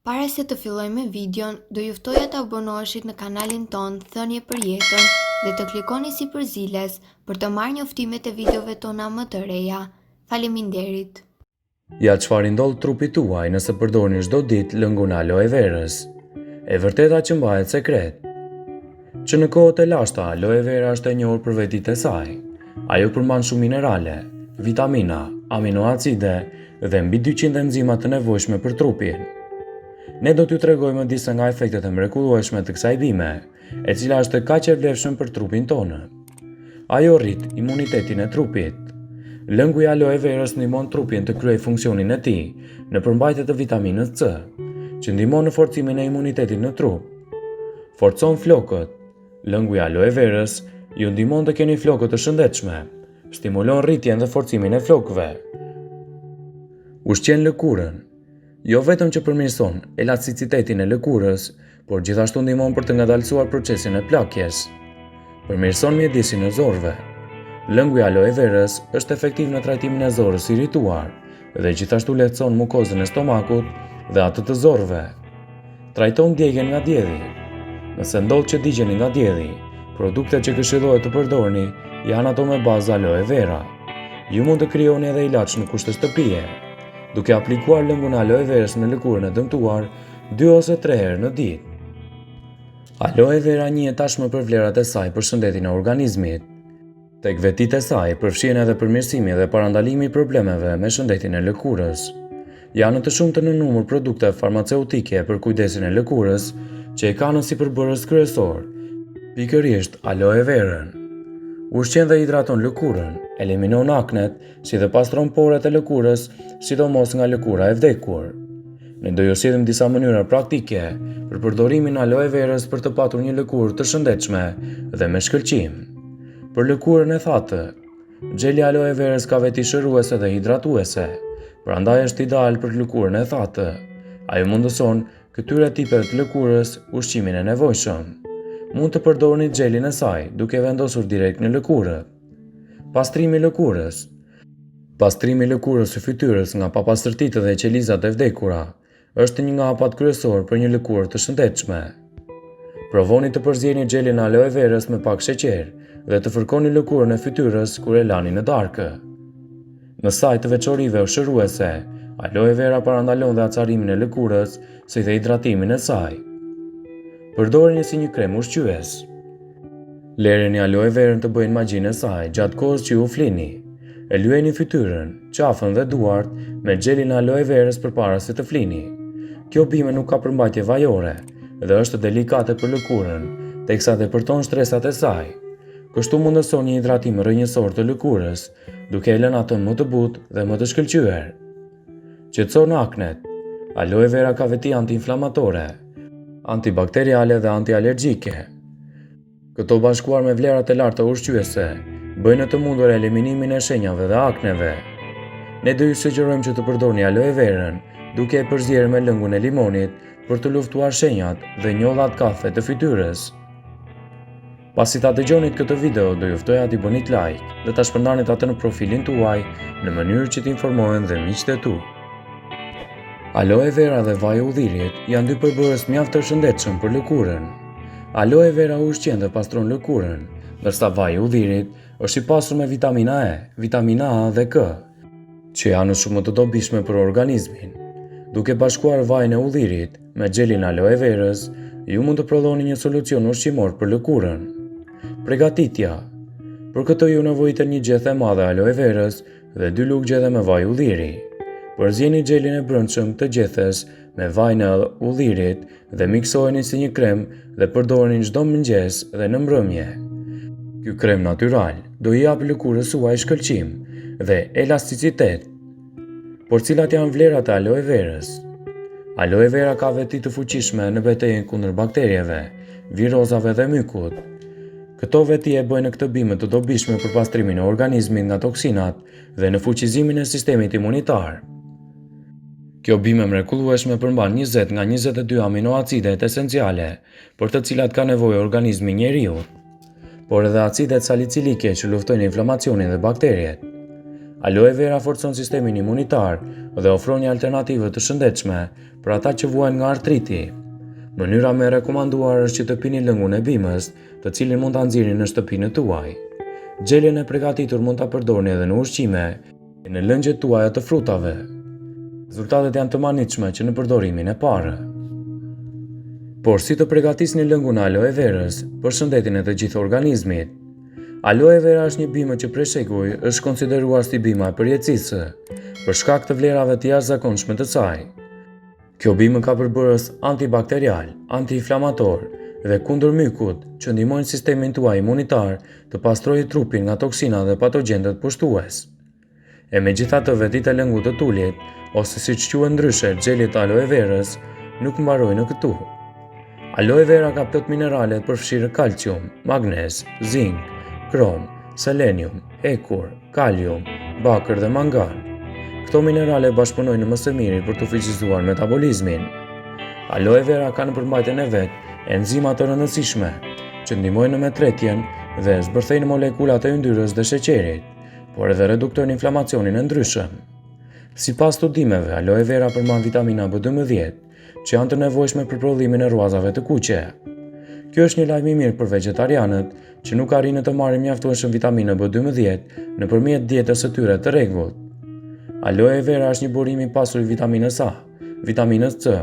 Para se të fillojmë videon, do juftoja të abonoheshit në kanalin ton Thënie për Jetën dhe të klikoni si përziles për të marrë njoftimet e videove tona më të reja. Faleminderit! Ja çfarë ndodh trupit tuaj nëse përdorni çdo ditë lëngun aloe verës? E vërteta që mbahet sekret. Që në kohët e lashta aloe vera është e njohur për vetitë e saj. Ajo përmban shumë minerale, vitamina, aminoacide dhe mbi 200 enzima të nevojshme për trupin. Ne do t'ju tregojmë disa nga efektet e mrekullueshme të kësaj bime, e cila është kaq e vlefshme për trupin tonë. Ajo rrit imunitetin e trupit. Lëngu i aloe verës ndihmon trupin të kryejë funksionin e tij në përmbajtje të vitaminës C, që ndihmon në forcimin e imunitetit në trup. Forcon flokët. Lëngu i aloe verës ju ndihmon të keni flokë të shëndetshme, stimulon rritjen dhe forcimin e flokëve. Ushqen lëkurën. Jo vetëm që përmirëson elasticitetin e lëkurës, por gjithashtu ndihmon për të ngadalësuar procesin e plakjes. Përmirëson mjedisin e zorëve. Lëngu i aloe verës është efektiv në trajtimin e zorës irrituar dhe gjithashtu lehtëson mukozën e stomakut dhe atë të zorëve. Trajton djegjen nga djedhi. Nëse ndodh që digjeni nga djedhi, produktet që këshillohet të përdorni janë ato me bazë aloe vera. Ju mund të krijoni edhe ilaç në kushte shtëpie, duke aplikuar lëngun aloe verës në lëkurën e dëmtuar 2 ose 3 herë në ditë. Aloe vera njihet tashmë për vlerat e saj për shëndetin e organizmit. Tek vetitë e saj përfshihen edhe përmirësimi dhe parandalimi i problemeve me shëndetin e lëkurës. Janë të shumta në numër produkte farmaceutike për kujdesin e lëkurës që e kanë si përbërës kryesor pikërisht aloe verën. Ushqen dhe hidraton lëkurën, eliminon aknet, si dhe pastron porët e lëkurës, sidomos nga lëkura e vdekur. Ne do ju sillim disa mënyra praktike për përdorimin e aloe verës për të patur një lëkurë të shëndetshme dhe me shkëlqim. Për lëkurën e thatë, xheli aloe verës ka veti shëruese dhe hidratuese, prandaj është ideal për lëkurën e thatë. Ajo mundëson këtyre tipeve të lëkurës ushqimin e nevojshëm. Mund të përdorni xhelin e saj duke vendosur direkt në lëkurë. Pastrimi i lëkurës. Pastrimi i lëkurës së fytyrës nga papastërtitë dhe qelizat e vdekura është një nga hapat kryesor për një lëkurë të shëndetshme. Provoni të përzjeni xhelin aloe verës me pak sheqer dhe të fërkoni lëkurën e fytyrës kur e lani në darkë. Në saj të veçorive shëruese, aloe vera parandalon dhe acarimin e lëkurës, si dhe hidratimin e saj. Përdorini si një krem ushqyes. Lereni aloe verën të bëjnë magjinë e saj gjatë kohës që ju flini. E lyeni fytyrën, qafën dhe duart me xhelin aloe verës përpara se të flini. Kjo bime nuk ka përmbajtje vajore dhe është delikate për lëkurën, teksa tepërton stresat e saj. Kështu mundëson një hidratim rrënjësor të lëkurës, duke e lënë atë më të butë dhe më të shkëlqyer. Qetëson aknet. Aloe vera ka veti antiinflamatore, antibakteriale dhe antialergjike. Këto bashkuar me vlerat e larta ushqyese, bëjnë të mundur eliminimin e shenjave dhe akneve. Ne do ju sugjerojmë që të përdorni aloe verën, duke e përzierë me lëngun e limonit për të luftuar shenjat dhe njollat kafe të fytyrës. Pasi ta dëgjonit këtë video, do ju ftoja t'i bënit like dhe ta shpërndanit atë në profilin tuaj në mënyrë që t'informohen dhe miqtë e tu. Aloe vera dhe vaji i udhirit janë dy përbërës mjaft të shëndetshëm për lëkurën. Aloe vera ushqen dhe pastron lëkurën, ndërsa vaji i udhirit është i pasur me vitamina E, vitamina A dhe K, që janë shumë të dobishme për organizmin. Duke bashkuar vajin e udhirit me xhelin aloe verës, ju mund të prodhoni një solucion ushqimor për lëkurën. Përgatitja. Për këtë ju nevojitet një gjethe e madhe aloe verës dhe 2 lugë gjethe me vaj udhiri. Përzjeni xhelin e brendshëm të gjethes me vajin e udhirit dhe miksojeni si një krem dhe përdoreni çdo mëngjes dhe në mbrëmje. Ky krem natyral do i jap lëkurës suaj shkëlqim dhe elasticitet. Por cilat janë vlerat e aloe verës? Aloe vera ka veti të fuqishme në betejën kundër bakterieve, virozave dhe mykut. Këto veti e bëjnë këtë bime të dobishme për pastrimin e organizmit nga toksinat dhe në fuqizimin e sistemit imunitar. Kjo bime mrekullueshme përmban 20 nga 22 aminoacidet esenciale për të cilat ka nevojë organizmi njeriu, por edhe acidet salicilike që luftojnë inflamacionin dhe bakteriet. Aloe vera forcon sistemin imunitar dhe ofron një alternativë të shëndetshme për ata që vuajnë nga artriti. Mënyra më e rekomanduar është që të pini lëngun e bimës, të cilin mund ta nxirrni në shtëpinë tuaj. Gjelin e përgatitur mund ta përdorni edhe në ushqime, në lëngjet tuaja të frutave. Rezultatet janë të manitshme që në përdorimin e parë. Por si të përgatisni lëngun e aloe verës për shëndetin e të gjithë organizmit? Aloe vera është një bimë që prej shekuj është konsideruar si bima e përjetësisë, për shkak të vlerave të jashtëzakonshme të saj. Kjo bimë ka përbërës antibakterial, antiinflamator dhe kundër mykut që ndihmojnë sistemin tuaj imunitar të pastrojë trupin nga toksina dhe patogjentët pushtues. E megjithatë vetit e lëngut të tulit, ose siç quhet ndryshe xhelit të aloe verës, nuk mbarojnë në këtu. Aloe vera ka plot minerale përfshirë kalcium, magnez, zink, krom, selenium, ekur, kalium, bakër dhe mangan. Këto minerale bashkëpunojnë më së miri për të fuqizuar metabolizmin. Aloe vera ka në përmbajtjen e vet enzima të rëndësishme që ndihmojnë në metretjen dhe zbërthejnë molekulat e yndyrës dhe sheqerit, por edhe reduktojnë inflamacionin e ndryshëm. Sipas studimeve, aloe vera përmban vitamina B12, që janë të nevojshme për prodhimin e ruazave të kuqe. Kjo është një lajm i mirë për vegetarianët që nuk arrin të marrin mjaftueshëm vitaminë B12 nëpërmjet dietës së tyre të rregullt. Aloe vera është një burim i pasur i vitaminës A, vitaminës C,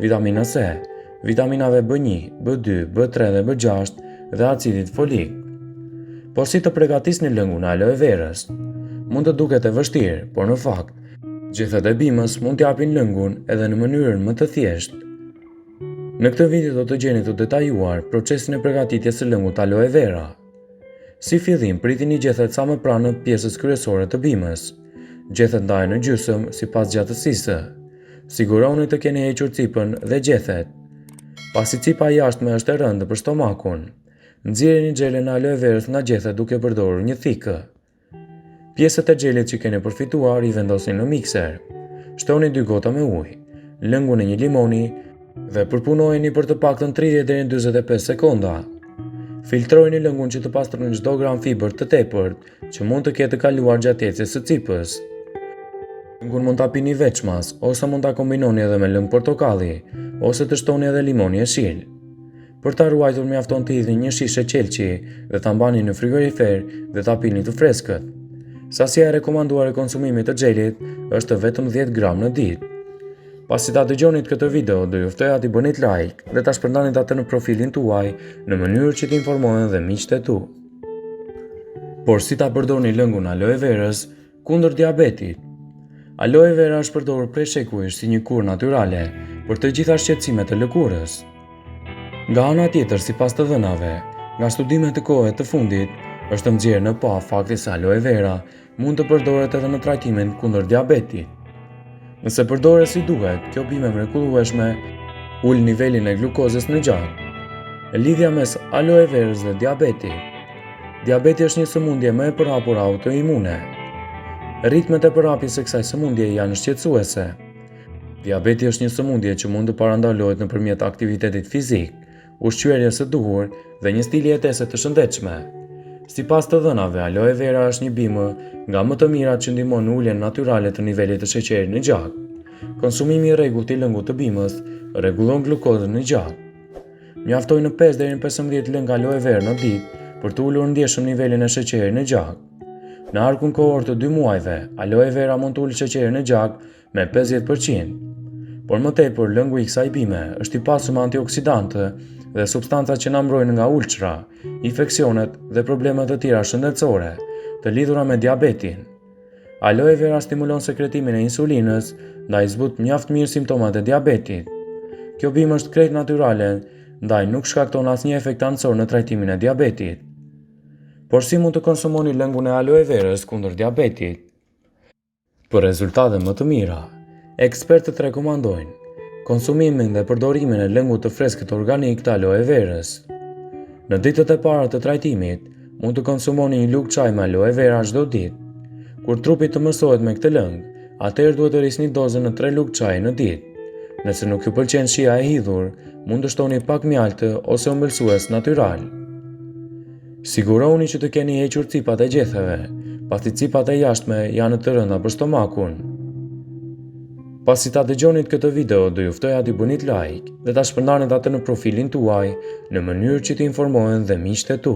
vitaminës E, vitaminave B1, B2, B3 dhe B6 dhe acidit folik. Po si të përgatisni lëngun e aloe verës? Mund të duket e vështirë, por në fakt, gjethet e bimës mund t'japin lëngun edhe në mënyrën më të thjeshtë. Në këtë video do të gjeni të detajuar procesin e përgatitjes së lëngut aloe vera. Si fillim, pritini gjethet sa më pranë pjesës kryesore të bimës. Gjethet ndahen në gjysmë sipas gjatësisë. Siguroni të keni hequr cipën dhe gjethet. Pasi cipa jashtme është e rëndë për stomakun, nxjerrni xhelin e aloe verës nga gjethet duke përdorur një thikë. Pjesët e xhelit që keni përfituar i vendosni në mikser. Shtoni 2 gota me ujë, lëngun e një limoni dhe përpunojeni për të paktën 30 deri në 45 sekonda. Filtrojeni lëngun që të pastroni çdo gram fibër të tepërt që mund të ketë kaluar gjatë ecjes së cipës. Lëngun mund ta pini veçmas ose mund ta kombinoni edhe me lëng portokalli ose të shtoni edhe limoni e shil. Për ta ruajtur mjafton të hidhni një shishe qelçi dhe ta mbani në frigorifer dhe ta pini të freskët. Sasia e rekomanduar e konsumimit të xhelit është vetëm 10 gram në ditë. Pasi ta dëgjonit këtë video, do ju ftoja t'i bënit like dhe ta shpërndanit atë në profilin tuaj në mënyrë që t'informohen dhe miqtë e tu. Por si ta përdorni lëngun aloe verës kundër diabetit? Aloe vera është përdorur prej shekujsh si një kurë natyrale për të gjitha shqetësimet e lëkurës. Nga ana tjetër, sipas të dhënave, nga studimet të kohës të fundit, është nxjerrë në pa fakti se aloe vera mund të përdoret edhe në trajtimin kundër diabetit. Nëse përdoret si duhet, kjo bimë e mrekullueshme ul nivelin e glukozës në gjak. Lidhja mes aloe verës dhe diabetit. Diabeti është një sëmundje më e përhapur autoimune. Ritmet e përhapjes së kësaj sëmundje janë shqetësuese. Diabeti është një sëmundje që mund të parandalohet nëpërmjet aktivitetit fizik, ushqyerjes së duhur dhe një stili jetese të shëndetshme. Sipas të dhënave, aloe vera është një bimë nga më të mirat që ndihmon në uljen natyrale të nivelit të sheqerit në gjak. Konsumimi i rregullt i lëngut të bimës rregullon glukozën në gjak. Mjaftojnë në 5 deri në 15 lëng aloe verë në ditë për të ulur ndjeshëm nivelin e sheqerit në gjak. Në arkun kohor të 2 muajve, aloe vera mund të ulë sheqerin në gjak me 50%. Por më tepër, lëngu i kësaj bime është i pasur me antioksidantë dhe substanca që na mbrojnë nga ulçra, infeksionet dhe problemet të tjera shëndetësore të lidhura me diabetin. Aloe vera stimulon sekretimin e insulinës, ndaj zbut mjaft mirë simptomat e diabetit. Kjo bimë është krejt natyrale, ndaj nuk shkakton asnjë efekt anësor në trajtimin e diabetit. Por si mund të konsumoni lëngun e aloe verës kundër diabetit? Për rezultate më të mira, ekspertët rekomandojnë konsumimin dhe përdorimin e lëngut të freskët organik të aloe verës. Në ditët e para të trajtimit, mund të konsumoni një lugë çaj me aloe vera çdo ditë. Kur trupi të mësohet me këtë lëng, atëherë duhet të rrisni dozën në 3 lugë çaj në ditë. Nëse nuk ju pëlqen shija e hidhur, mund të shtoni pak mjaltë ose ëmbëlsues natyral. Siguroni që të keni hequr cipat e gjetheve, pasi cipat e jashtme janë të rënda për stomakun. Pasi ta dëgjonit këtë video, do ju ftoja t'i bënit like dhe ta shpërndanit atë në profilin tuaj në mënyrë që t'i informohen dhe miqtë e tu.